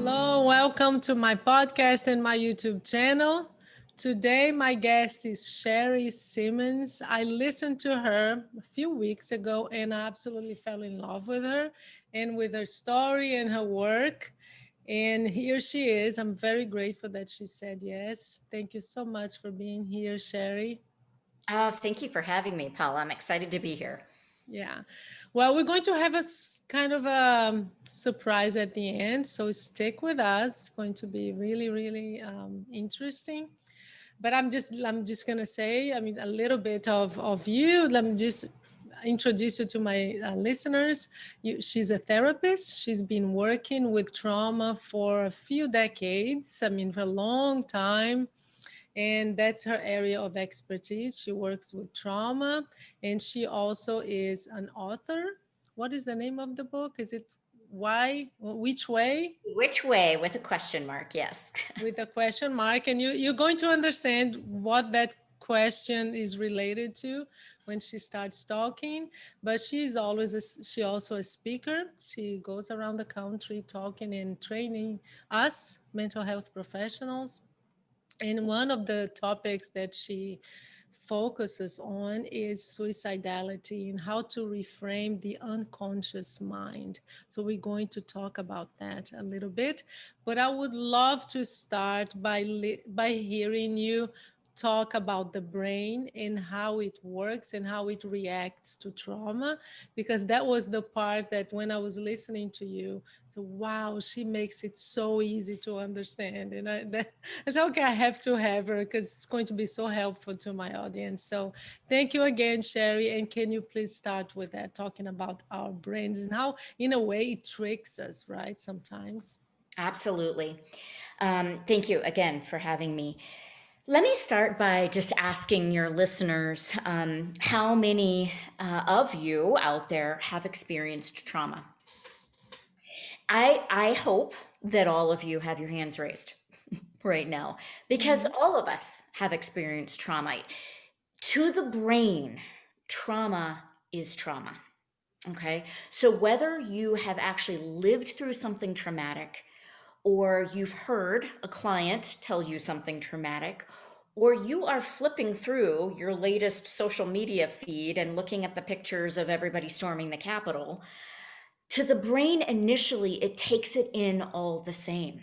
Hello, welcome to my podcast and my YouTube channel. Today, my guest is Shari Simmons. I listened to her a few weeks ago and I absolutely fell in love with her and with her story and her work. And here she is. I'm very grateful that she said yes. Thank you so much for being here, Shari. Thank you for having me, Paula. I'm excited to be here. Yeah. Well, we're going to have a kind of a surprise at the end. So stick with us. It's going to be really, really interesting. But I'm just gonna say, I mean, a little bit of you. Let me just introduce you to my listeners. She's a therapist. She's been working with trauma for a few decades. I mean, for a long time, and that's her area of expertise. She works with trauma, and she also is an author. What is the name of the book? Is it Why? Which Way? Which way with a question mark? Yes. With a question mark, and you're going to understand what that question is related to when she starts talking. But she also a speaker. She goes around the country talking and training us mental health professionals, and one of the topics that she focuses on is suicidality and how to reframe the unconscious mind. So we're going to talk about that a little bit, but I would love to start by hearing you talk about the brain and how it works and how it reacts to trauma, because that was the part that when I was listening to you, so wow, she makes it so easy to understand. And I said, okay, I have to have her because it's going to be so helpful to my audience. So thank you again, Shari. And can you please start with that, talking about our brains and how, in a way, it tricks us, right? Sometimes. Absolutely. Thank you again for having me. Let me start by just asking your listeners how many of you out there have experienced trauma? I hope that all of you have your hands raised right now because Mhm. all of us have experienced trauma. To the brain, trauma is trauma. Okay. So whether you have actually lived through something traumatic, or you've heard a client tell you something traumatic, or you are flipping through your latest social media feed and looking at the pictures of everybody storming the Capitol, to the brain initially, it takes it in all the same.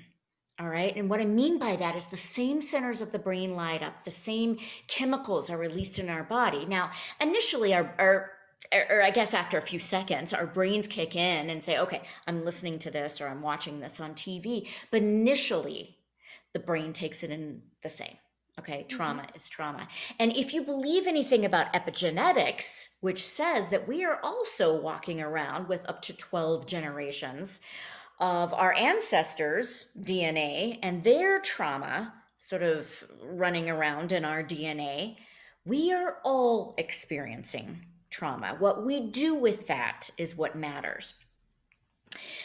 All right. And what I mean by that is the same centers of the brain light up, the same chemicals are released in our body. Now, initially, or I guess after a few seconds, our brains kick in and say, okay, I'm listening to this or I'm watching this on TV. But initially, the brain takes it in the same. Okay, Mhm. trauma is trauma. And if you believe anything about epigenetics, which says that we are also walking around with up to 12 generations of our ancestors' DNA and their trauma sort of running around in our DNA, we are all experiencing trauma. What we do with that is what matters.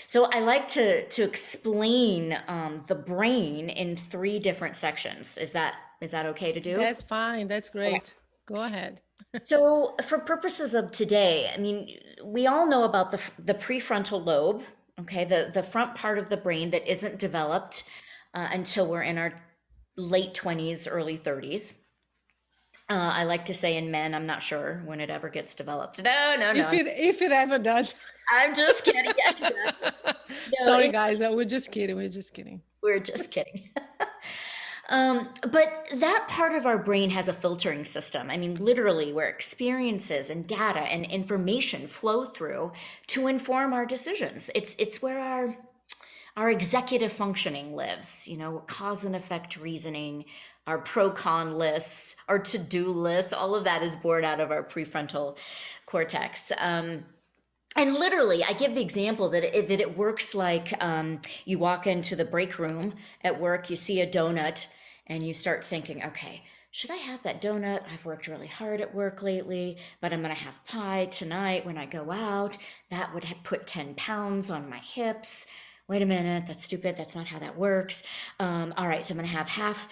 So I like to explain the brain in three different sections. Is that okay to do? That's fine. That's Okay. great. Go ahead. So for purposes of today, I mean, we all know about the prefrontal lobe, okay, the front part of the brain that isn't developed until we're in our late 20s, early 30s. I like to say in men, I'm not sure when it ever gets developed. No, no, no. If it ever does. I'm just kidding. Yeah, exactly. No, Sorry, guys. We're just kidding. We're just kidding. we're just kidding. But that part of our brain has a filtering system. I mean, literally, where experiences and data and information flow through to inform our decisions. It's where our executive functioning lives. You know, cause and effect reasoning, our pro con lists, our to do lists. All of that is born out of our prefrontal cortex. And literally, I give the example that it works like you walk into the break room at work, you see a donut, and you start thinking, okay, should I have that donut? I've worked really hard at work lately, but I'm going to have pie tonight when I go out. That would have put 10 pounds on my hips. Wait a minute, that's stupid. That's not how that works. All right, so I'm going to have half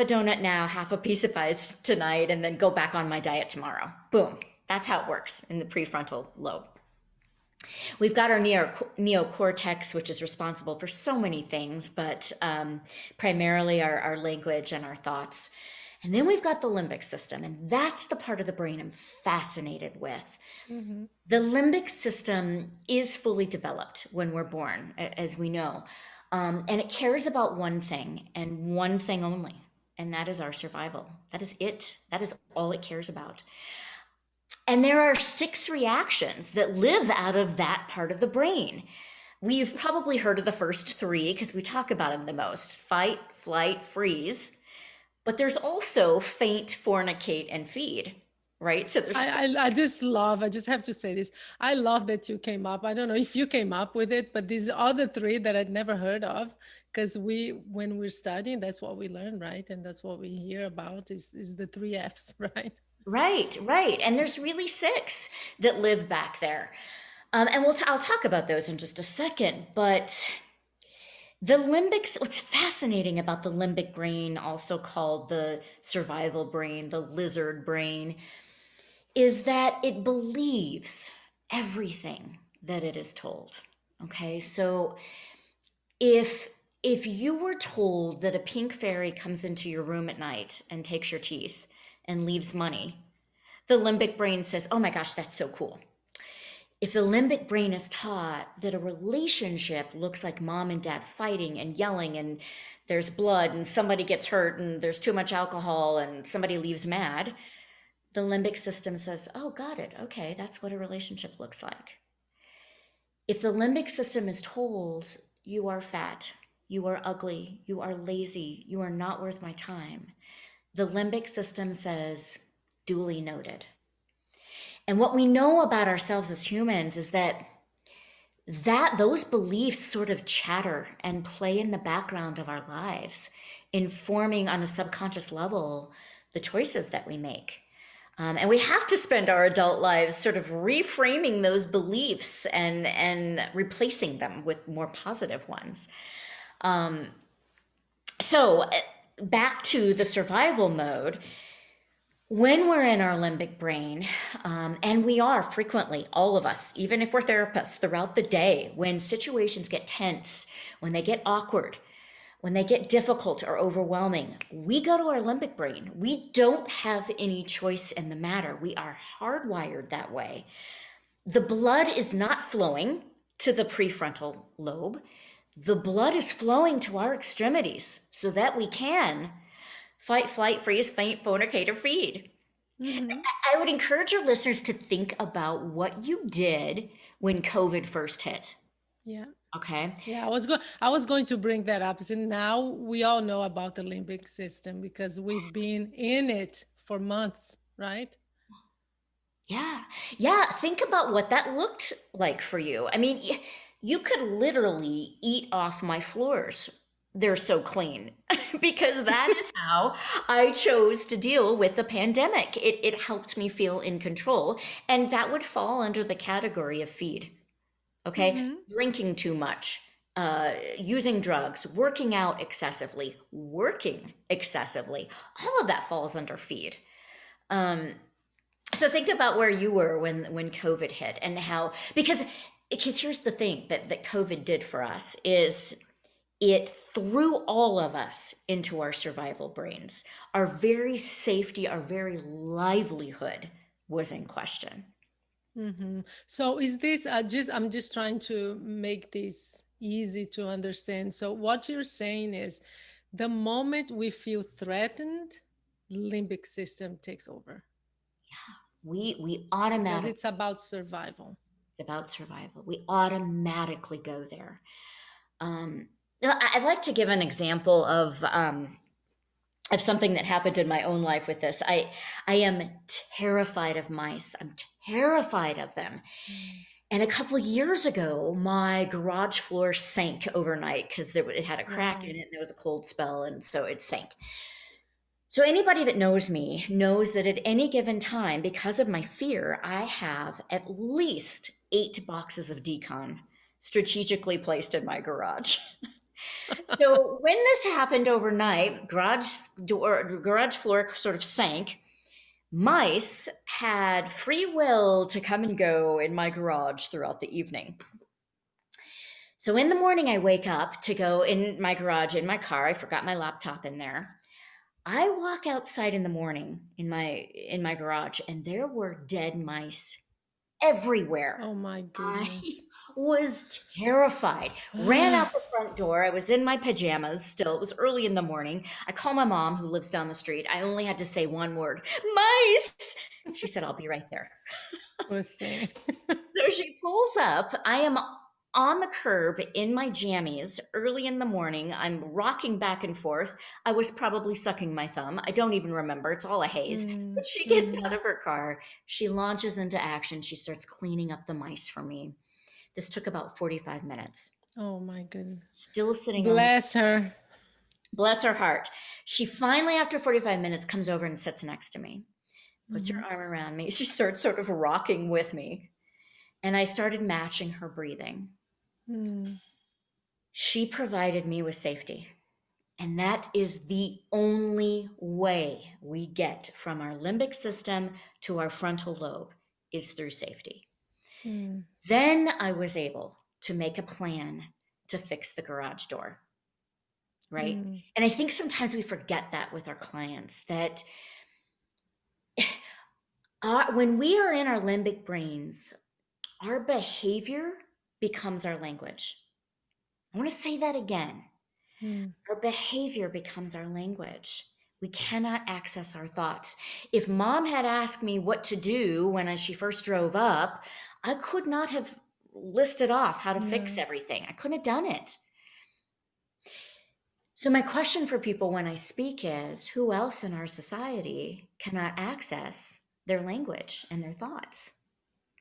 a donut now, half a piece of pie tonight, and then go back on my diet tomorrow. Boom. That's how it works in the prefrontal lobe. We've got our neocortex, which is responsible for so many things, but primarily our language and our thoughts. And then we've got the limbic system, and that's the part of the brain I'm fascinated with. Mm-hmm. The limbic system is fully developed when we're born, as we know, and it cares about one thing and one thing only, and that is our survival. That is it. That is all it cares about. And there are six reactions that live out of that part of the brain. We've probably heard of the first three because we talk about them the most: fight, flight, freeze. But there's also faint, fornicate, and feed, right? So there's I just love, I just have to say this. I love that you came up. I don't know if you came up with it, but these other three that I'd never heard of, because when we're studying, that's what we learn, right? And that's what we hear about is the three F's, right? right, right. And there's really six that live back there. And I'll talk about those in just a second. But the limbic, what's fascinating about the limbic brain, also called the survival brain, the lizard brain, is that it believes everything that it is told. Okay, so if you were told that a pink fairy comes into your room at night and takes your teeth and leaves money, the limbic brain says, "Oh my gosh, that's so cool." If the limbic brain is taught that a relationship looks like mom and dad fighting and yelling and there's blood and somebody gets hurt and there's too much alcohol and somebody leaves mad, the limbic system says, "Oh, got it. Okay, that's what a relationship looks like." If the limbic system is told, "You are fat, you are ugly, you are lazy, you are not worth my time," the limbic system says, "Duly noted." And what we know about ourselves as humans is that those beliefs sort of chatter and play in the background of our lives, informing on a subconscious level the choices that we make. And we have to spend our adult lives sort of reframing those beliefs and replacing them with more positive ones. So back to the survival mode. When we're in our limbic brain, and we are frequently, all of us, even if we're therapists, throughout the day, when situations get tense, when they get awkward, when they get difficult or overwhelming, we go to our limbic brain. We don't have any choice in the matter. We are hardwired that way. The blood is not flowing to the prefrontal lobe. The blood is flowing to our extremities so that we can fight, flight, freeze, faint, fornicate, or feed. Mm-hmm. I would encourage your listeners to think about what you did when COVID first hit. Yeah. Okay. Yeah, I was going to bring that up. So now we all know about the limbic system because we've been in it for months, right? Yeah. Yeah. Think about what that looked like for you. I mean, you could literally eat off my floors. They're so clean because that is how I chose to deal with the pandemic. It helped me feel in control. And that would fall under the category of feed. Okay. Mm-hmm. Drinking too much, using drugs, working out excessively, working excessively. All of that falls under feed. Um, so think about where you were when COVID hit and how, because here's the thing that COVID did for us is it threw all of us into our survival brains. Our very safety, our very livelihood was in question. Mm-hmm. So is this I'm just trying to make this easy to understand. So what you're saying is the moment we feel threatened, limbic system takes over We because automatically, it's about survival. it's about survival. We automatically go there. Um, I'd like to give an example of something that happened in my own life with this. I am terrified of mice. I'm terrified of them. And a couple years ago, my garage floor sank overnight because it had a crack Wow. in it and there was a cold spell, and so it sank. So anybody that knows me knows that at any given time, because of my fear, I have at least 8 boxes of decon strategically placed in my garage. So when this happened overnight, garage floor sort of sank. Mice had free will to come and go in my garage throughout the evening. So in the morning, I wake up to go in my garage, in my car. I forgot my laptop in there. I walk outside in the morning in my garage, and there were dead mice everywhere. Oh my I goodness. was terrified. Ran out the front door. I was in my pajamas still. It was early in the morning. I call my mom, who lives down the street. I only had to say one word, mice. She said, I'll be right there. Poor thing. So she pulls up. I am on the curb in my jammies early in the morning. I'm rocking back and forth. I was probably sucking my thumb. I don't even remember. It's all a haze. Mm, But she gets out mhm. of her car. She launches into action. She starts cleaning up the mice for me. This took about 45 minutes. Oh my goodness. Still sitting on the, Bless her. bless her heart. She finally, after 45 minutes, comes over and sits next to me, puts her Mhm. arm around me. She starts sort of rocking with me. And I started matching her breathing. Mm, She provided me with safety. And that is the only way we get from our limbic system to our frontal lobe is through safety. mm, Then I was able to make a plan to fix the garage door, right? mm. And I think sometimes we forget that with our clients that when we are in our limbic brains, our behavior becomes our language. I want to say that again. Mm, Our behavior becomes our language. We cannot access our thoughts. If mom had asked me what to do when she first drove up, I could not have listed off how to fix no. everything. I couldn't have done it. So, my question for people when I speak is who else in our society cannot access their language and their thoughts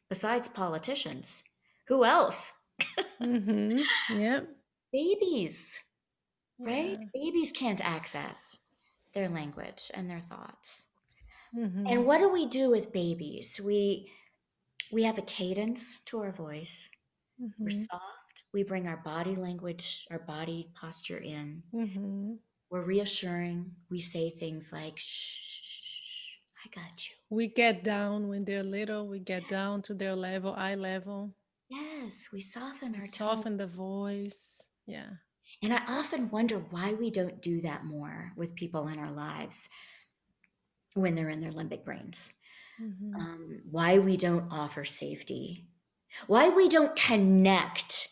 besides politicians? Who else? Mhm. Yep. Babies, right? Yeah. Babies can't access their language and their thoughts. And Mhm. what do we do with babies? We have a cadence to our voice. We're Mhm. soft. We bring our body language, our body posture in. Mhm. We're reassuring. We say things like, shh, shh, shh, shh, I got you. We get down when they're little. We get down to their level, eye level. Yes, we soften We our tone. soften the voice. Yeah. And I often wonder why we don't do that more with people in our lives when they're in their limbic brains. Mhm. Why we don't offer safety. Why we don't connect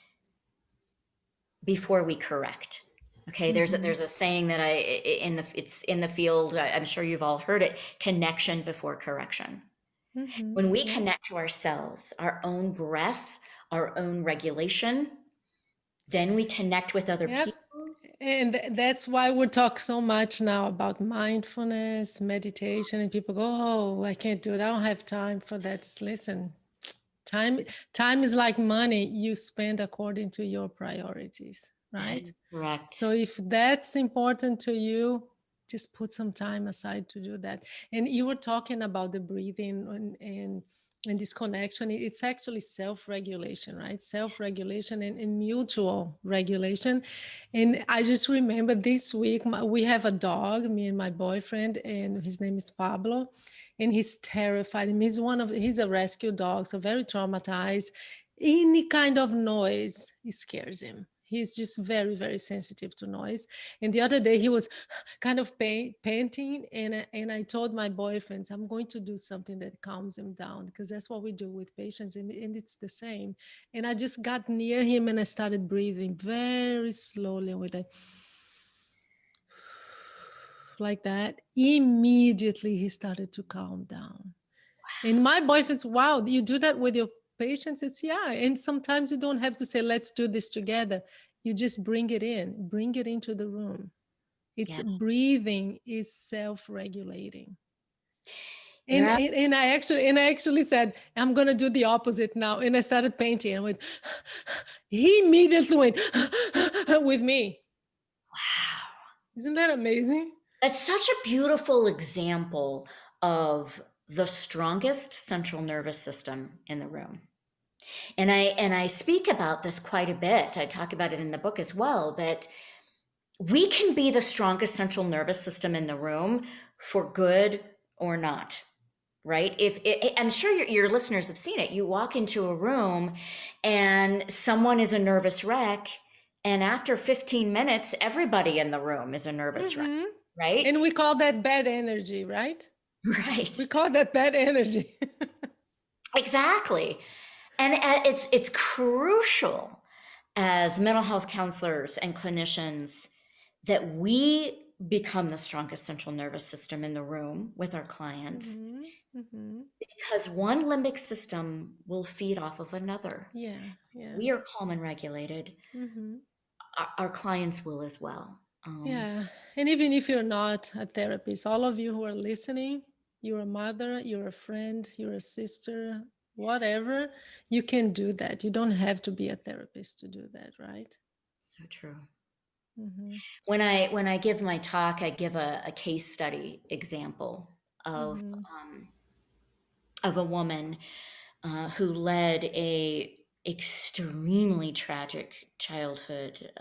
before we correct. Okay, there's a, Mhm. there's a saying that it's in the field. I'm sure you've all heard it. Connection before correction. Mhm. When we Yep. connect to ourselves, our own breath, our own regulation, then we connect with other Yep. people. And that's why we talk so much now about mindfulness, meditation, and people go, "Oh, I can't do it. I don't have time for that." Just listen. Time time is like money. You spend according to your priorities, That right? is correct. So if that's important to you, just put some time aside to do that. And you were talking about the breathing and this connection. It's actually self-regulation, right? Self-regulation and mutual regulation. And I just remember this week, we have a dog, me and my boyfriend, and his name is Pablo. And he's terrified. And he's a rescue dog, so very traumatized. Any kind of noise, it scares him. He's just very, very sensitive to noise. And the other day he was kind of painting, and I told my boyfriends, I'm going to do something that calms him down because that's what we do with patients, and it's the same. And I just got near him and I started breathing very slowly with a like that. Immediately he started to calm down. And my boyfriend's, wow, you do that with your patients? It's yeah. And sometimes you don't have to say, let's do this together. You just bring it into the room. It's Yeah. breathing is self-regulating. You're at, And I actually said, I'm gonna do the opposite now. And I started painting and went, he immediately went with me. wow. Isn't that amazing? That's such a beautiful example of the strongest central nervous system in the room. And I speak about this quite a bit. I talk about it in the book as well that we can be the strongest central nervous system in the room for good or not. right? I'm sure your listeners have seen it. You walk into a room and someone is a nervous wreck, and after 15 minutes, everybody in the room is a nervous wreck, Hmm. right? And we call that bad energy, right? We Right. call that bad energy. Exactly. And it's crucial as mental health counselors and clinicians that we become the strongest central nervous system in the room with our clients, Hmm. Hmm. because one limbic system will feed off of another. Yeah, yeah. We are calm and regulated. Hmm. Our clients will as well. Yeah. And even if you're not a therapist, all of you who are listening, you're a mother, you're a friend, you're a sister, whatever, you can do that. You don't have to be a therapist to do that, right? So true. Mm-hmm. When I give my talk, I give a case study example Mm-hmm. of a woman who led a extremely tragic childhood.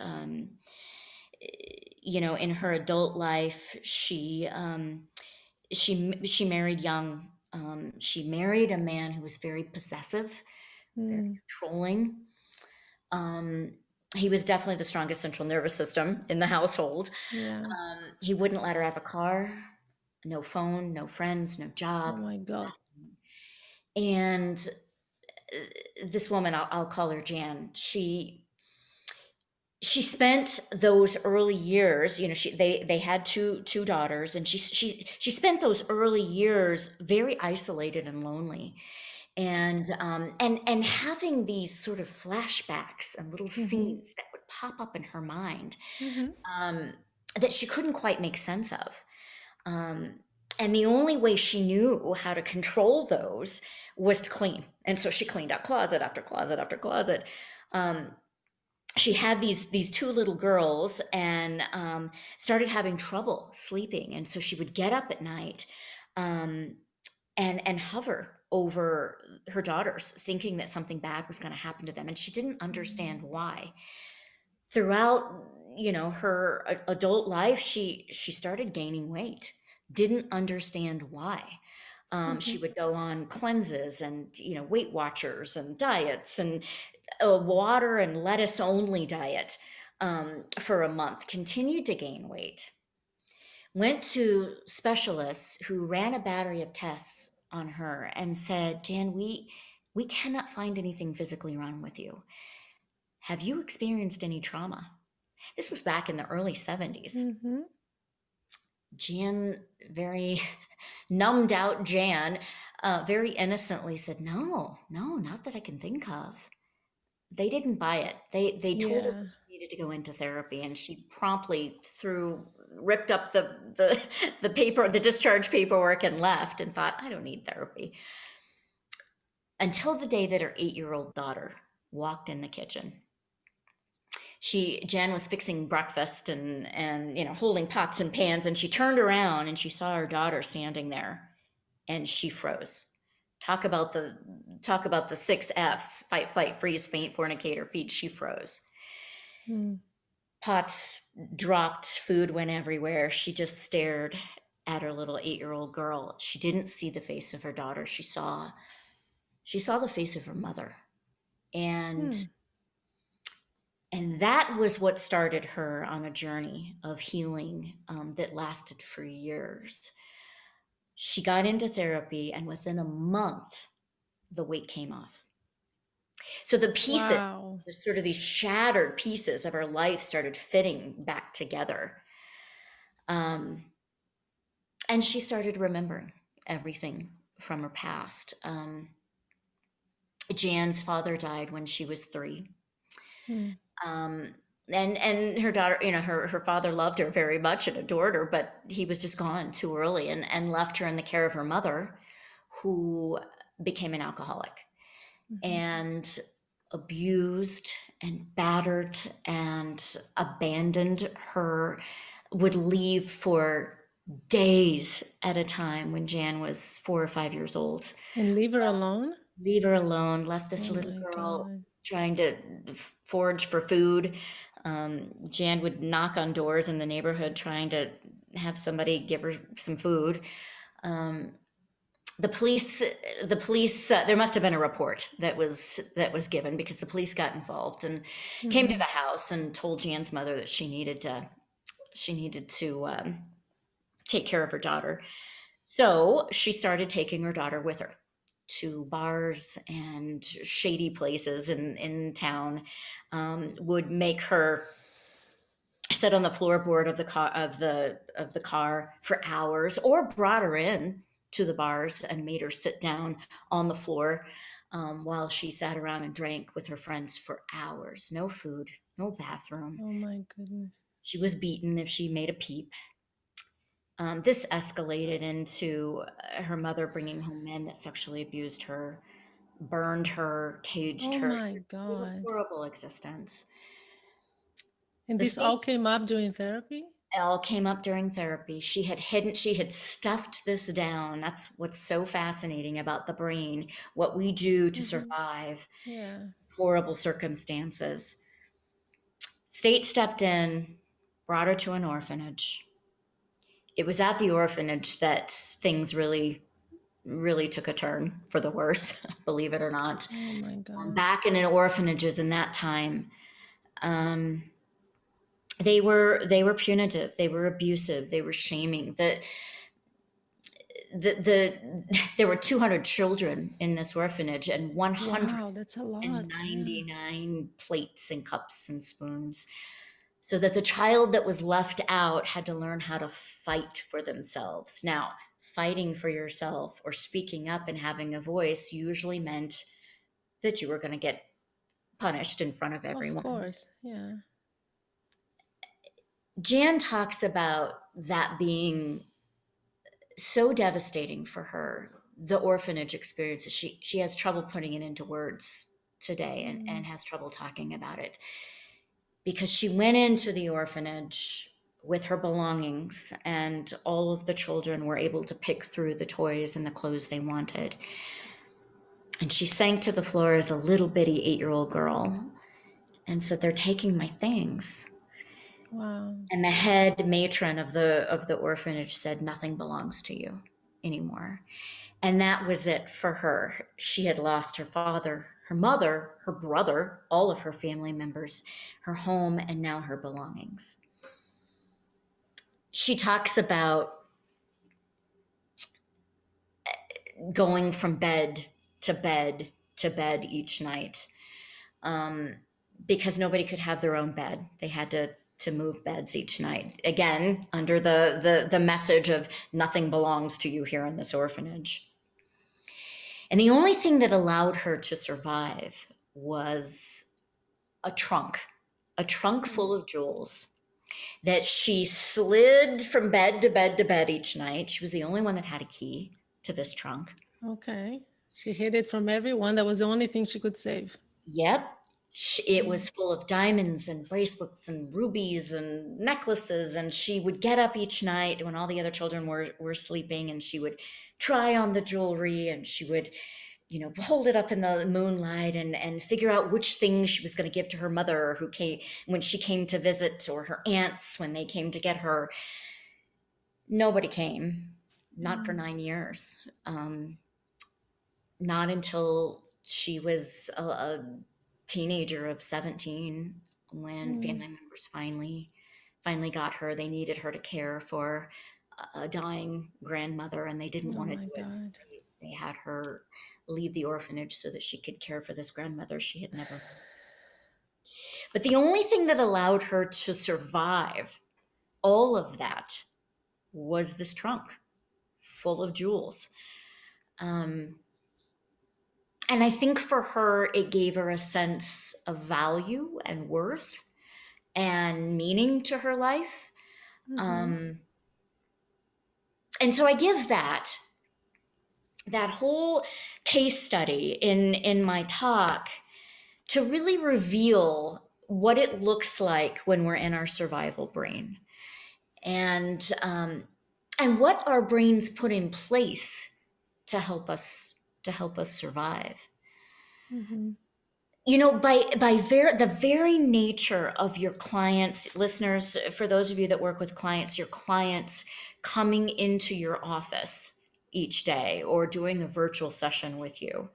In her adult life, she married young. She married a man who was very possessive, very Mm. controlling. Um, he was definitely the strongest central nervous system in the household. Yeah. He wouldn't let her have a car, no phone, no friends, no Oh job. my God. And this woman, I'll call her Jan, she spent those early years, they had two daughters, and she spent those early years very isolated and lonely, and having these sort of flashbacks and little Mm-hmm. scenes that would pop up in her mind, Mm-hmm. um, that she couldn't quite make sense of. Um, and the only way she knew how to control those was to clean. And so she cleaned out closet after closet after closet. Um, she had these two little girls, and started having trouble sleeping. And so she would get up at night, um, and hover over her daughters, thinking that something bad was going to happen to them. And she didn't understand why. Throughout, her adult life, she started gaining weight, didn't understand why. Mm-hmm. She would go on cleanses and Weight Watchers and diets, and a water and lettuce only diet, for a month, continued to gain weight. Went to specialists who ran a battery of tests on her and said, Jan, we cannot find anything physically wrong with you. Have you experienced any trauma? This was back in the early 70s. Mm-hmm. Jan, very numbed out Jan, very innocently said, no, no, not that I can think of. They didn't buy it. They told her Yeah. that she needed to go into therapy, and she promptly ripped up the paper, the discharge paperwork, and left, and thought, I don't need therapy. Until the day that her 8-year-old daughter walked in the kitchen. Jen was fixing breakfast, and holding pots and pans, and she turned around and she saw her daughter standing there, and she froze. Talk about the 6 F's: fight, flight, freeze, faint, fornicate, or feed. She froze. Mm. Pots dropped, food went everywhere. She just stared at her little 8-year-old girl. She didn't see the face of her daughter. She saw the face of her mother. And Hmm. and that was what started her on a journey of healing, that lasted for years. She got into therapy, and within a month, the weight came off. So the pieces, Wow. the sort of these shattered pieces of her life, started fitting back together. Um, and she started remembering everything from her past. Jan's father died when she was 3. Hmm. Um, and her daughter, her father loved her very much and adored her, but he was just gone too early, and left her in the care of her mother, who became an alcoholic Mm-hmm. and abused and battered and abandoned her, would leave for days at a time when Jan was 4 or 5 years old. And leave her alone? Leave her alone, left this Oh little my girl God. trying to forage for food. Jan would knock on doors in the neighborhood trying to have somebody give her some food. Um, the police the police there must have been a report that was given, because the police got involved and came to Mm-hmm. the house and told Jan's mother that she needed to take care of her daughter. So she started taking her daughter with her to bars and shady places in town. Would make her sit on the floorboard of the car for hours, or brought her in to the bars and made her sit down on the floor, while she sat around and drank with her friends for hours. No food, no bathroom. Oh my goodness. She was beaten if she made a peep. This escalated into her mother bringing home men that sexually abused her, burned her, caged Oh her. my It was a God. horrible existence. And The this state all came up during therapy? all came up during therapy. She had stuffed this down. That's what's so fascinating about the brain, what we do to Mm-hmm. survive Yeah. horrible circumstances. State stepped in, brought her to an orphanage. It was at the orphanage that things really took a turn for the worse, believe it or not. Oh my God. Back in orphanages in that time, um, they were punitive, they were abusive, they were shaming. There were 200 children in this orphanage, and Wow, that's a lot. Yeah. 199 plates and cups and spoons, so that the child that was left out had to learn how to fight for themselves. Now, fighting for yourself or speaking up and having a voice usually meant that you were going to get punished in front of Of everyone. course. Yeah. Jan talks about that being so devastating for her, the orphanage experiences. She has trouble putting it into words today, and Mm. has trouble talking about it, because she went into the orphanage with her belongings, and all of the children were able to pick through the toys and the clothes they wanted. And she sank to the floor as a little bitty 8-year-old girl and said, "They're taking my things." Wow. And the head matron of the orphanage said, "Nothing belongs to you anymore." And that was it for her. She had lost her father, her mother, her brother, all of her family members, her home, and now her belongings. She talks about going from bed to bed to bed each night, um, because nobody could have their own bed. They had to move beds each night. Again, under the message of nothing belongs to you here in this orphanage. And the only thing that allowed her to survive was a trunk, a trunk Mm. full of jewels that she slid from bed to bed to bed each night. She was the only one that had a key to this trunk. Okay. She hid it from everyone. That was the only thing she could save. Yep. It Mm. was full of diamonds and bracelets and rubies and necklaces. And she would get up each night when all the other children were sleeping, and she would try on the jewelry, and she would, hold it up in the moonlight, and figure out which things she was going to give to her mother, who came when she came to visit, or her aunts when they came to get her. Nobody came, not for Mm. 9 years. Not until she was a teenager of 17, when Mm. family members finally got her. They needed her to care for a dying grandmother, and they didn't Oh want to do my it. God. They had her leave the orphanage so that she could care for this grandmother she had never. But the only thing that allowed her to survive all of that was this trunk full of jewels. Um, and I think for her, it gave her a sense of value and worth and meaning to her life. Mm-hmm. Um, and so I give that whole case study in my talk to really reveal what it looks like when we're in our survival brain, and what our brains put in place to help us survive. Mm-hmm. The very nature of your clients, listeners, for those of you that work with clients, your clients coming into your office, each day or doing a virtual session with you,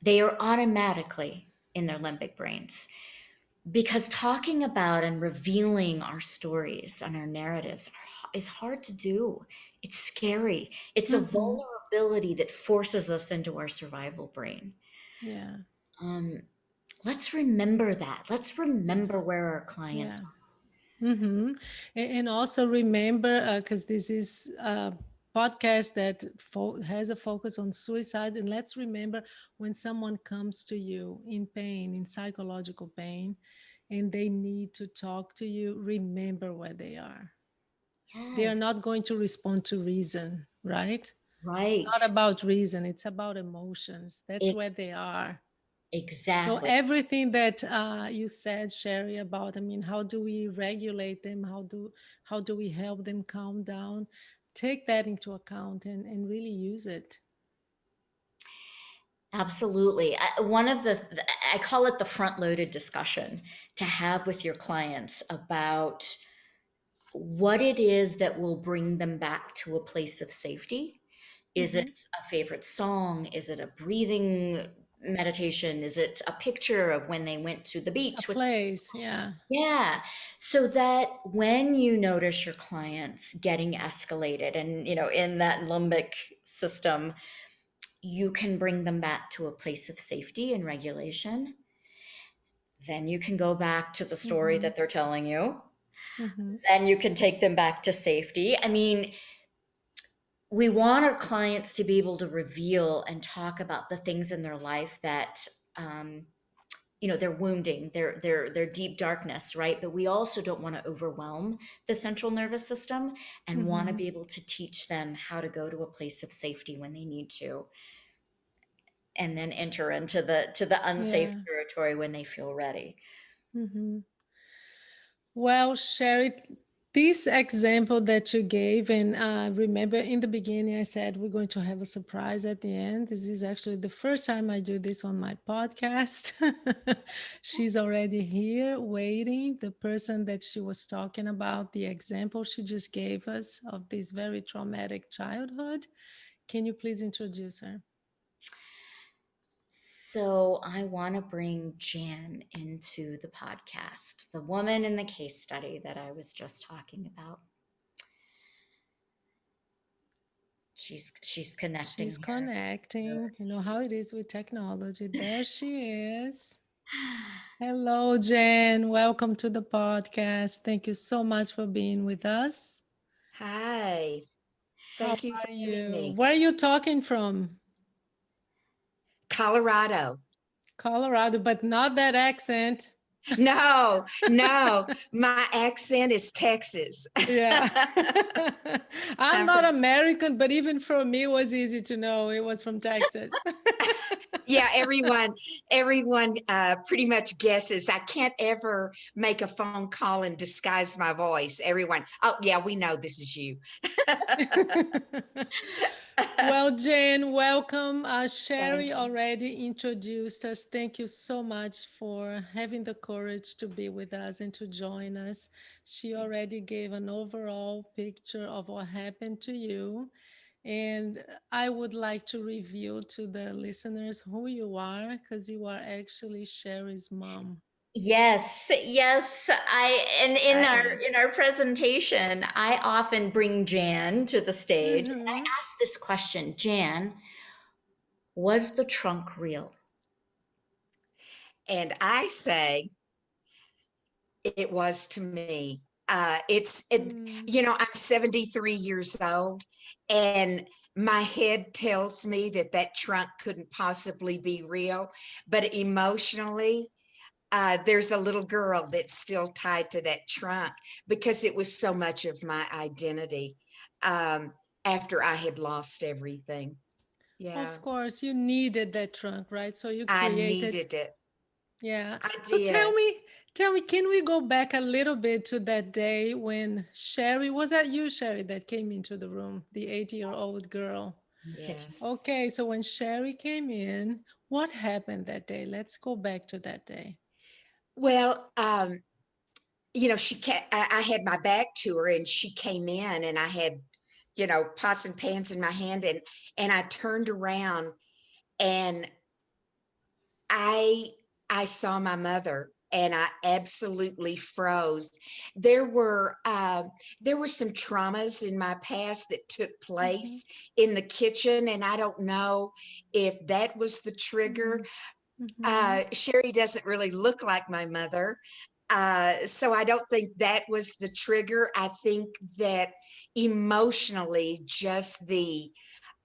they are automatically in their limbic brains. Because talking about and revealing our stories and our narratives is hard to do. It's scary. It's a Mm-hmm. vulnerability that forces us into our survival brain. Yeah. Um, let's remember that. Let's remember where our clients Yeah. are. Mm-hmm. And also remember, because this is a podcast that has a focus on suicide. And let's remember, when someone comes to you in pain, in psychological pain, and they need to talk to you, remember where they are. They are Yes, not going to respond to reason, right? It's not right. about reason, it's about emotions. That's It where they are. So exactly. everything that you said, Sherry, about, I mean, how do we regulate them? How do we help them calm down? Take that into account and really use it. Absolutely. One of I call it the front loaded discussion to have with your clients about what it is that will bring them back to a place of safety. Is it Hmm. a favorite song? Is it a breathing meditation? Is it a picture of when they went to the A beach with, place, yeah. yeah, so that when you notice your clients getting escalated and, in that limbic system, you can bring them back to a place of safety and regulation. Then you can go back to the story Hmm. that they're telling you. Hmm. Then you can take them back to safety. I mean, we want our clients to be able to reveal and talk about the things in their life that um, they're wounding, their deep darkness, right? But we also don't want to overwhelm the central nervous system, and want to Hmm. be able to teach them how to go to a place of safety when they need to, and then enter into the unsafe Yeah. territory when they feel ready. Hmm. Well, Sherry, this example that you gave, and remember in the beginning, I said we're going to have a surprise at the end. This is actually the first time I do this on my podcast. She's already here waiting. The person that she was talking about, the example she just gave us of this very traumatic childhood. Can you please introduce her? So I want to bring Jan into the podcast, the woman in the case study that I was just talking about. She's connecting She's here. connecting. You know how it is with technology. There she is. Hello, Jen. Welcome to the podcast. Thank you so much for being with us. Hi, How thank you for are having you? me. Where are you talking from? Colorado. Colorado, but not that accent. No, no, my accent is Texas. Yeah. I'm I'm not from, American, but even for me, it was easy to know it was from Texas. yeah, everyone pretty much guesses. I can't ever make a phone call and disguise my voice. Everyone, oh, yeah, we know this is you. Well, Jane, welcome. Sherry Thank you. already introduced us. Thank you so much for having the courage to be with us and to join us. She Thank you. already gave an overall picture of what happened to you. And I would like to reveal to the listeners who you are, because you are actually Sherry's mom. Yes, yes. I and in I our am. in our presentation, I often bring Jan to the stage and I Mm-hmm. ask this question, Jan, was the trunk real? And I say it was to me. I'm 73 years old, and my head tells me that that trunk couldn't possibly be real, but emotionally, there's a little girl that's still tied to that trunk because it was so much of my identity um, after I had lost everything. Yeah, Of course, you needed that trunk, right? So you I created. needed it. Yeah. I So tell did. me, tell me, can we go back a little bit to that day when Sherry, was that you, Sherry, that came into the room, the 8-year-old girl? In the kitchen. Yes. Okay, so when Sherry came in, what happened that day? Let's go back to that day. Well, she I had my back to her and she came in and I had, pots and pans in my hand, and I turned around, and I I saw my mother, and I absolutely froze. There were some traumas in my past that took Mhm. place in the kitchen, and I don't know if that was the trigger. Mhm. Shari doesn't really look like my mother, so I don't think that was the trigger. I think that emotionally, just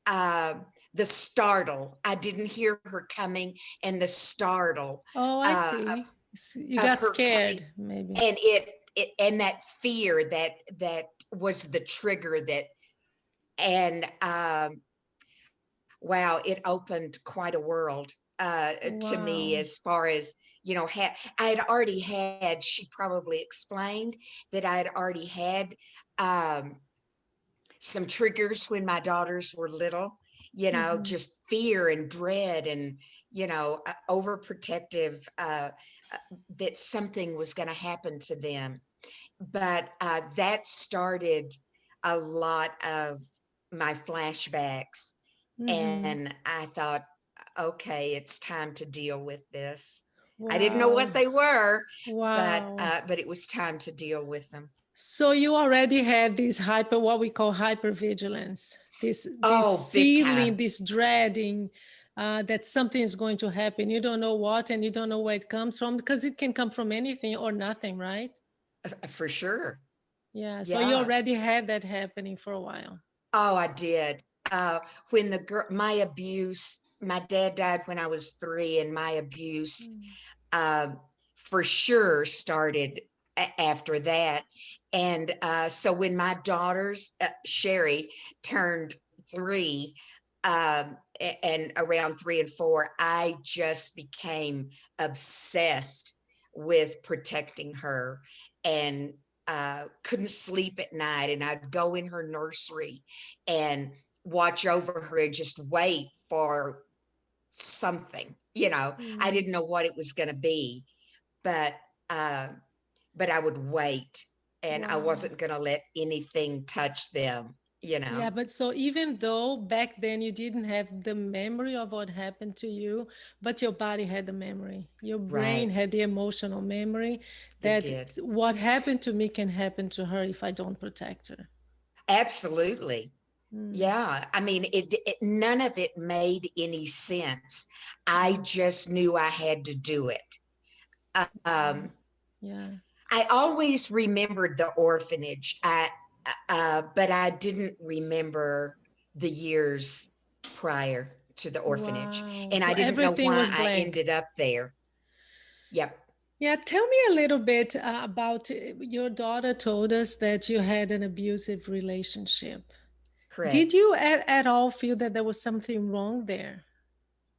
uh, the startle. I didn't hear her coming, and the startle Oh, I uh, see. You of got her coming, scared, maybe. and it and that fear that was the trigger that, and wow, it opened quite a world to me, Wow. as far as I had already had. She probably explained that I had already had um, some triggers when my daughters were little, Mhm. just fear and dread, and overprotective, that something was going to happen to them. But that started a lot of my flashbacks, Mhm. and I thought, okay, it's time to deal with this. I didn't know what Wow. they were, Wow. but it was time to deal with them. So you already had this what we call hypervigilance, this Oh, big feeling, time. this dreading that something is going to happen. You don't know what, and you don't know where it comes from, because it can come from anything or nothing, right? For sure. Yeah. So you Yeah. already had that happening for a while. Oh, I did. When my abuse, my dad died when I was 3, and my abuse Mm. uh, for sure started after that. And so when my daughters, Shari, turned 3, and around 3 and 4, I just became obsessed with protecting her, and couldn't sleep at night. And I'd go in her nursery and watch over her and just wait for something. I Mm. didn't know what it was going to be, but uh, but I would wait, and I Wow. wasn't going to let anything touch them. Yeah, but so even though back then you didn't have the memory of what happened to you, but your body had the memory, your brain Right. had the emotional memory It that did. what happened to me can happen to her if I don't protect her. Absolutely. Mm, Yeah. I mean, none of it made any sense. I mm, just knew I had to do it. mm. Um, Yeah. I always remembered the orphanage. But I didn't remember the years prior to the orphanage, Wow. and So I didn't know everything why was I blank. ended up there. Yep, Yeah, tell me a little bit about your daughter told us that you had an abusive relationship. Did correct. you at all feel that there was something wrong there?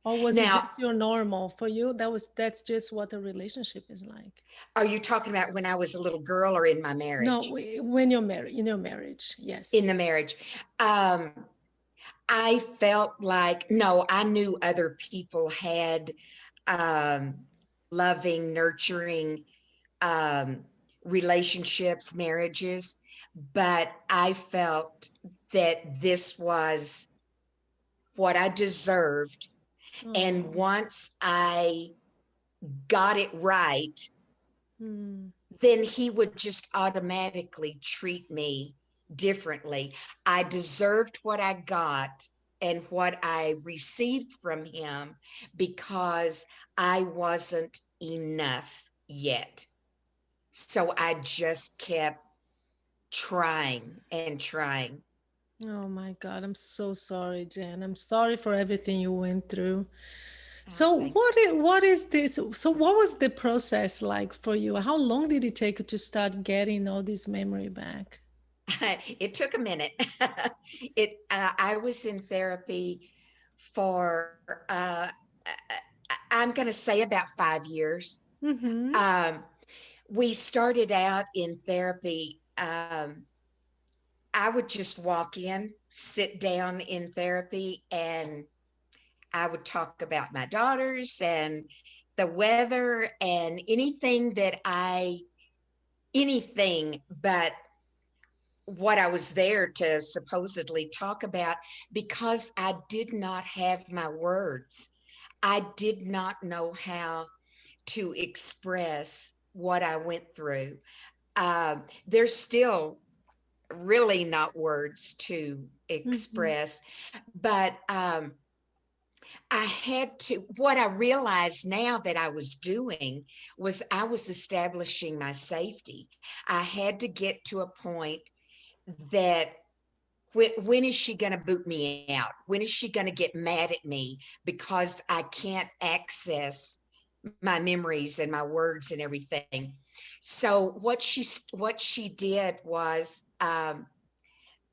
Or was it Now, just your normal for you? That's just what a relationship is like. are you talking about when I was a little girl, or in my No, marriage? when you're married, in your marriage, In yes. the marriage, um, I felt like, no, I knew other people had um, loving, nurturing um, relationships, marriages, but I felt that this was what I deserved. And Oh, once I got it right, hmm. then he would just automatically treat me differently. I deserved what I got and what I received from him, because I wasn't enough yet. So I just kept trying and trying. Oh my God, I'm so sorry, Jen. I'm sorry for everything you went through. Oh, So thank what is this? So what was the process like for you? How long did it take you to start getting all this memory back? It took a minute. I was in therapy for I'm going to say about 5 years. Mm-hmm. Um, we started out in therapy. I would just walk in, sit down in therapy, and I would talk about my daughters and the weather and anything but what I was there to supposedly talk about, because I did not have my words. I did not know how to express what I went through. There's still really not words to Mm-hmm. express, but I had to, what I realized now that I was doing was I was establishing my safety. I had to get to a point that when is she going to boot me out? When is she going to get mad at me because I can't access my memories and my words and everything? So what she did was,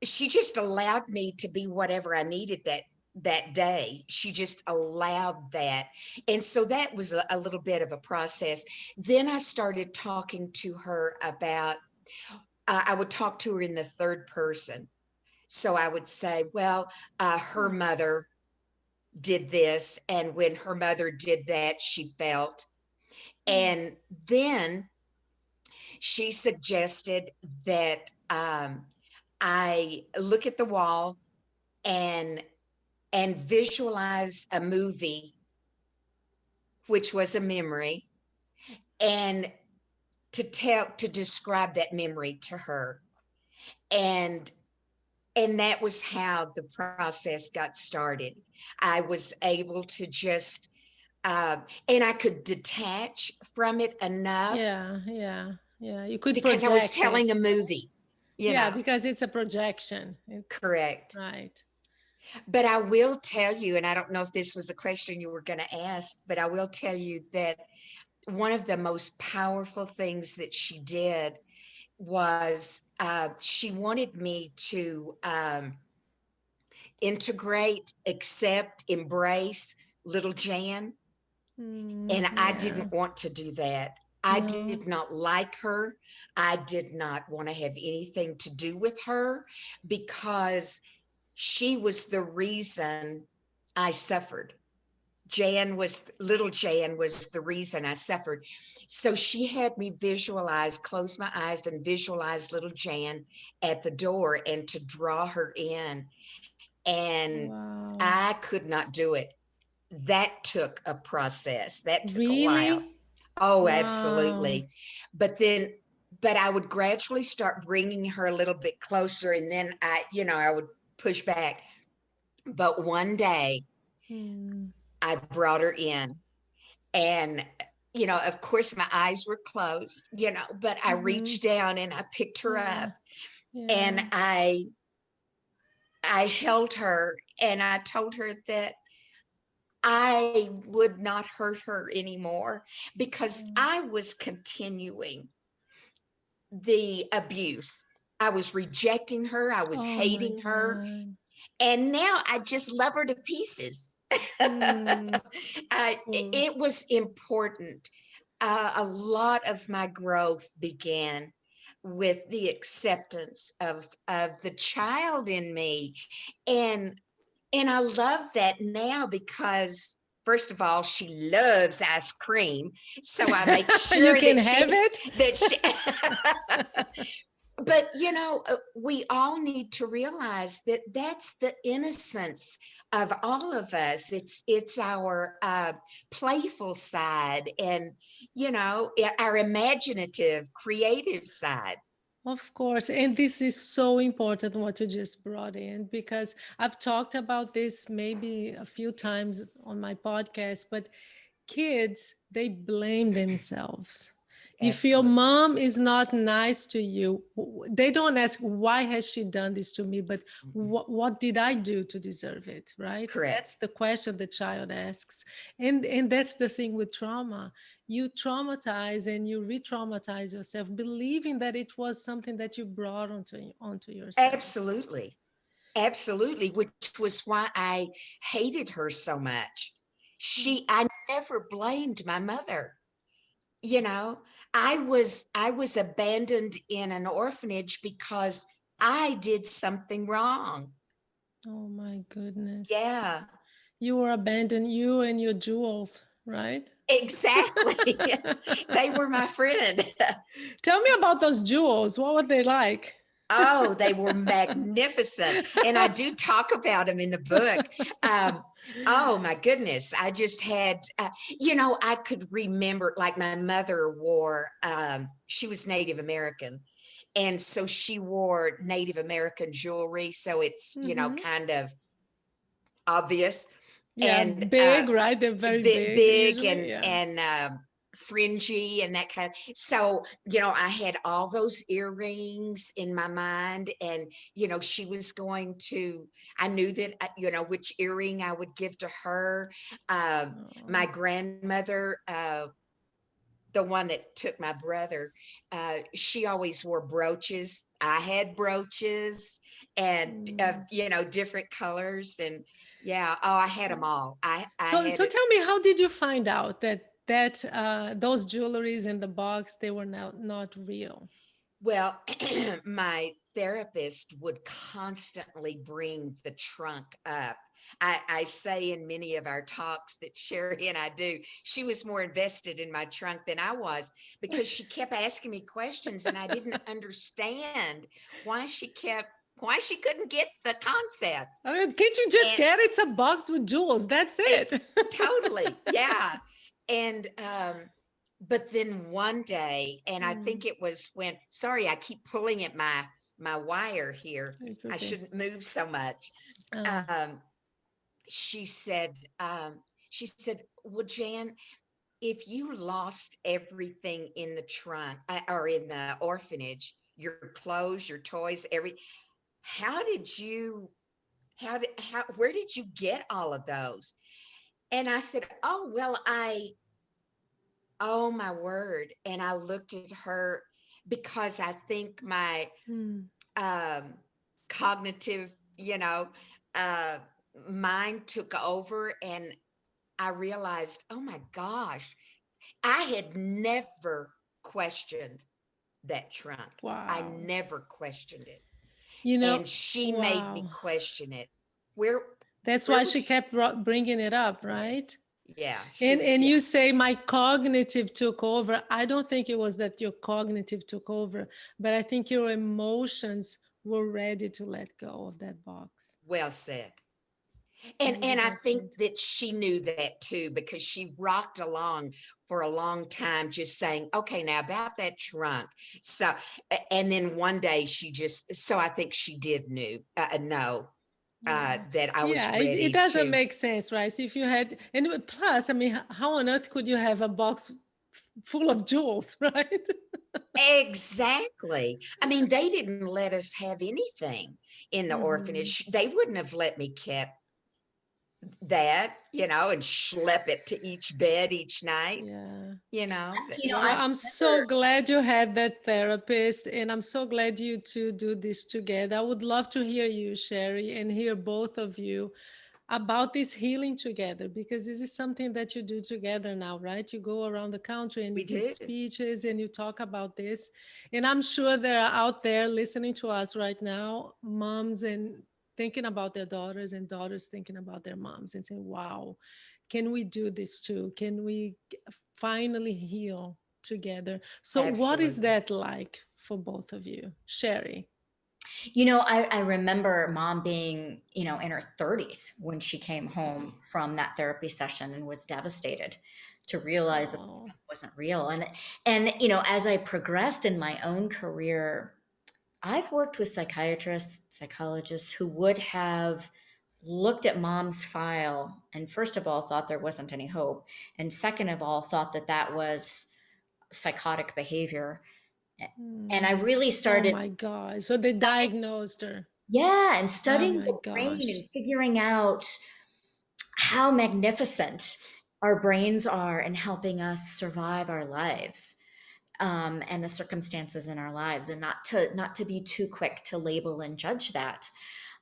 she just allowed me to be whatever I needed that day. She just allowed that. And so that was a little bit of a process. Then I started talking to her about, I would talk to her in the third person. So I would say, well, her mother did this, and when her mother did that, she felt. And then she suggested that I look at the wall and visualize a movie, which was a memory, and to describe that memory to her. And that was how the process got started. I was able to just and I could detach from it enough Yeah, yeah, yeah. You could because I was project telling it. a movie, you Yeah, know. because it's a projection. Correct. Right. But I will tell you, and I don't know if this was a question you were going to ask, but I will tell you that one of the most powerful things that she did was, she wanted me to integrate, accept, embrace little Jan. And I Yeah. didn't want to do that. I No. did not like her. I did not want to have anything to do with her because she was the reason I suffered. Little Jan was the reason I suffered. So she had me visualize, close my eyes and visualize little Jan at the door and to draw her in. And Wow. I could not do it. That took a process. That took a while. Really? Oh, Wow. absolutely. But then, but I would gradually start bringing her a little bit closer, and then I would push back. But one day Hmm. I brought her in, and, of course my eyes were closed, but I Mm-hmm. reached down and I picked her Yeah. up, and Yeah. I held her, and I told her that I would not hurt her anymore because Mm. I was continuing the abuse. I was rejecting her. I was Oh my hating her. God. And now I just love her to pieces. Hmm. Cool. It was important. A lot of my growth began with the acceptance of the child in me. And I love that now because, first of all, she loves ice cream. So I make You sure can have it. that she, but we all need to realize that that's the innocence of all of us. It's our playful side, and our imaginative, creative side. Of course. And this is so important what you just brought in because I've talked about this maybe a few times on my podcast, but kids, they blame themselves. If your Absolutely. mom is not nice to you, they don't ask, why has she done this to me? But Mhm. what did I do to deserve it? Right? Correct. That's the question the child asks. And that's the thing with trauma. You traumatize and you re-traumatize yourself, believing that it was something that you brought onto yourself. Absolutely. Absolutely, which was why I hated her so much. I never blamed my mother. You know, I was abandoned in an orphanage because I did something wrong. Oh my goodness. Yeah, You were abandoned, you and your jewels, right? exactly. They were my friend. Tell me about those jewels. What were they like? Oh, they were magnificent. And I do talk about them in the book. Oh my goodness. I just had, I could remember, like, my mother wore, she was Native American. And so she wore Native American jewelry. So it's, Mm-hmm. kind of obvious. Yeah, And big, right? They're very big big usually. Yeah. and fringy and that kind of. So I had all those earrings in my mind, and she was going to. I knew that which earring I would give to her. My Oh. grandmother. The one that took my brother, she always wore brooches. I had brooches, and Mm. different colors, and yeah. Oh, I had them all. I So, had so it. tell me, how did you find out that those jewelries in the box, they were not real? Well, my therapist would constantly bring the trunk up. I say in many of our talks that Sherry and I do, she was more invested in my trunk than I was, because she kept asking me questions and I didn't understand why why she couldn't get the concept. I mean, can't you just And get it? It's a box with jewels. That's it it. totally, yeah. And but then one day, and I Mm, think it was when, sorry, I keep pulling at my wire here. it's I okay. shouldn't move so much. Oh. Um, she said, she said, well, Jan, if you lost everything in the trunk, or in the orphanage, your clothes, your toys, how did you, where did you get all of those? And I said, oh, well, oh my word. And I looked at her, because I think my Mm. um, cognitive, uh, mind took over, and I realized, oh my gosh, I had never questioned that trunk. I Wow. never questioned it. You know, And she made me wow. question it. Where, That's where why would she you? kept bringing it up, Yes. right? Yeah. She And was, and yeah. you say my cognitive took over. I don't think it was that your cognitive took over, but I think your emotions were ready to let go of that box. Well said. And Maybe I that's think it. that she knew that too, because she rocked along for a long time, just saying, okay, now about that trunk. So, and then one day she just, so I think she did know Yeah. that I was Yeah, it ready doesn't to. make sense, right? So if you had, and plus, I mean, how on earth could you have a box full of jewels, right? Exactly. I mean, they didn't let us have anything in the Hmm. orphanage. They wouldn't have let me keep that, and schlep it to each bed each night, Yeah. yeah. Well, I I'm so remember. glad you had that therapist, and I'm so glad you two do this together. I would love to hear you, Sherry, and hear both of you about this healing together, because this is something that you do together now, right? You go around the country and you We give do. speeches and you talk about this. And I'm sure there are out there listening to us right now, moms and thinking about their daughters, and daughters thinking about their moms and saying, wow, can we do this too? Can we finally heal together? So, what is Absolutely. that like for both of you? Sherry. I remember mom being, in her 30s when she came home from that therapy session and was devastated to realize that Oh, it wasn't real. And, as I progressed in my own career, I've worked with psychiatrists, psychologists who would have looked at mom's file and first of all thought there wasn't any hope. And second of all, thought that that was psychotic behavior. And I mm. really Oh started, my God. So they diagnosed her. yeah, and Oh studying my the brain gosh. and figuring out how magnificent our brains are in helping us survive our lives, and the circumstances in our lives, and not to be too quick to label and judge that.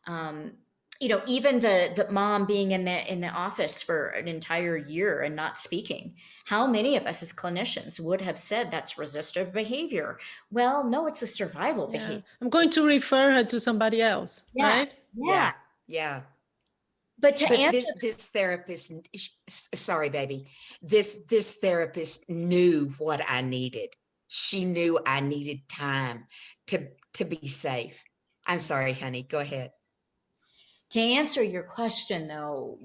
Um, even the mom being in the office for an entire year and not speaking. How many of us as clinicians would have said that's resistive behavior? Well, no, it's a survival Yeah. behavior. I'm going to refer her to somebody else, Yeah, right? yeah. Yeah. Yeah. But to But answer, this therapist, sorry, baby, this therapist knew what I needed. She knew I needed time to to be safe. I'm sorry, honey. Go ahead. To answer your question, though,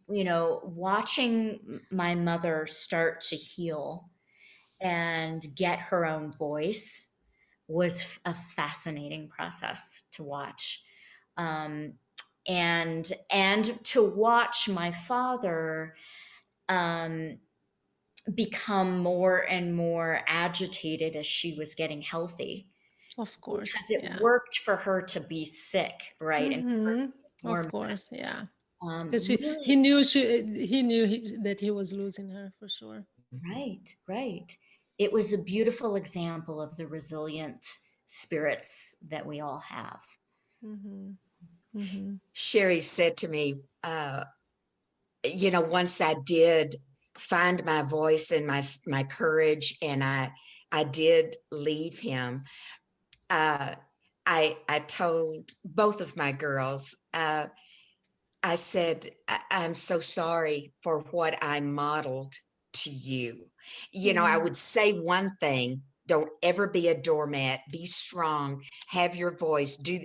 watching my mother start to heal and get her own voice was a fascinating process to watch. Um, and to watch my father um, become more and more agitated as she was getting healthy, Of course. because it Yeah. worked for her to be sick, right? And for her to get Of more course. Yeah. Because he really. knew that he was losing her for sure. Right, right. It was a beautiful example of the resilient spirits that we all have. Mm-hmm. Mm-hmm. Sherry said to me, once I did find my voice and my courage, and I did leave him, uh, I told both of my girls, I said, I'm so sorry for what I modeled to you. I Mm-hmm. would say one thing: don't ever be a doormat, be strong, have your voice, do.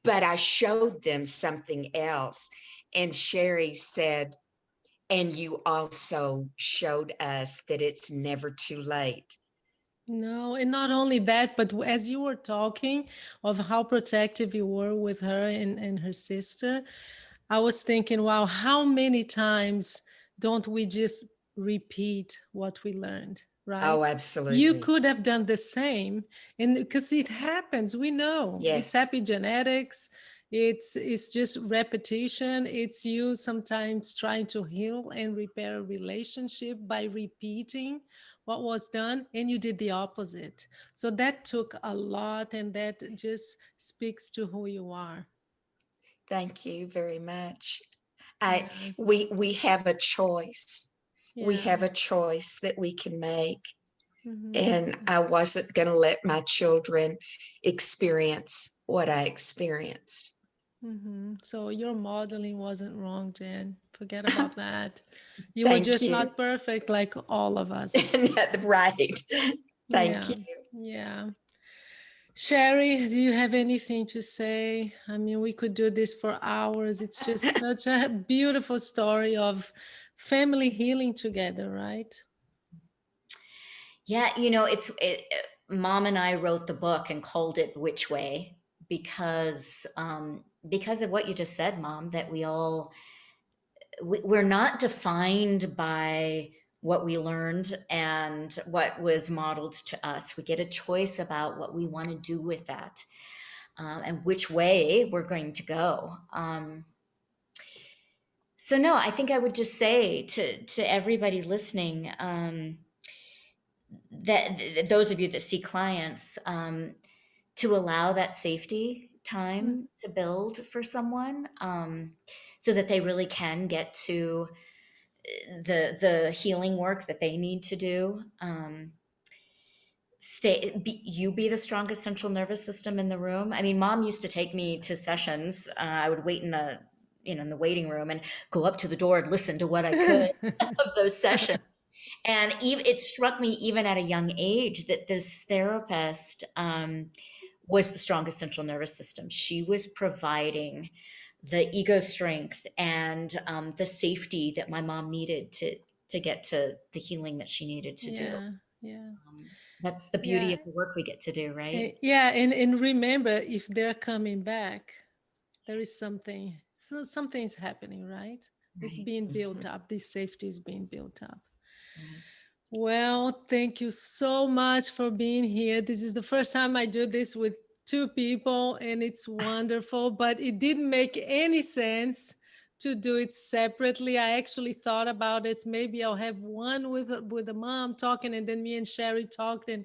But I showed them something else. And Sherry said, and you also showed us that it's never too late. No, and not only that, but as you were talking of how protective you were with her and her sister, I was thinking, wow, how many times don't we just repeat what we learned, Oh, right? You absolutely. could have done the same, and because it happens, we know it's Yes. epigenetics. It's just repetition. It's you sometimes trying to heal and repair a relationship by repeating what was done, and you did the opposite. So that took a lot, and that just speaks to who you are. Thank you very much. I Yes. we have a choice. We Yeah. have a choice that we can make. Mm-hmm. And I wasn't going to let my children experience what I experienced. Mm-hmm. So your modeling wasn't wrong, Jen. Forget about that. You were Thank just you. not perfect like all of us. Right. Thank Yeah. you. Yeah. Sherry, do you have anything to say? I mean, we could do this for hours. It's just such a beautiful story of family healing together, right? Yeah, Mom and I wrote the book and called it Which Way, because of what you just said, Mom, that we're not defined by what we learned and what was modeled to us. We get a choice about what we want to do with that, and which way we're going to go. So no, I think I would just say to everybody listening, that those of you that see clients, to allow that safety Mm. time to build for someone, so that they really can get to the healing work that they need to do. Be the strongest central nervous system in the room. I mean, Mom used to take me to sessions. I would wait in the waiting room and go up to the door and listen to what I could of those sessions. And even it struck me even at a young age that this therapist, was the strongest central nervous system. She was providing the ego strength and, the safety that my mom needed to get to the healing that she needed to do. Yeah, yeah, That's the beauty yeah. of the work we get to do, right? Yeah, and remember, if they're coming back, there is something, so something's happening, right? It's Right, being built up. This safety is being built up. right. Well, thank you so much for being here. This is the first time I do this with two people, and it's wonderful, but it didn't make any sense to do it separately. I actually thought about it. Maybe I'll have one with the mom talking, and then me and Sherry talked, and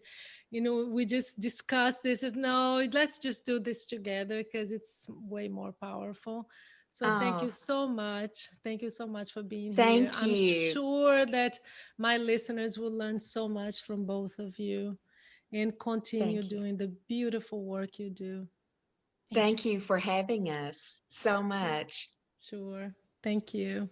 we just discussed this. No, let's just do this together because it's way more powerful. So thank Oh, you so much. Thank you so much for being here. thank I'm you. sure that my listeners will learn so much from both of you and continue Thank you. doing the beautiful work you do. Thank you. Thank you for having us so much. Sure. Thank you.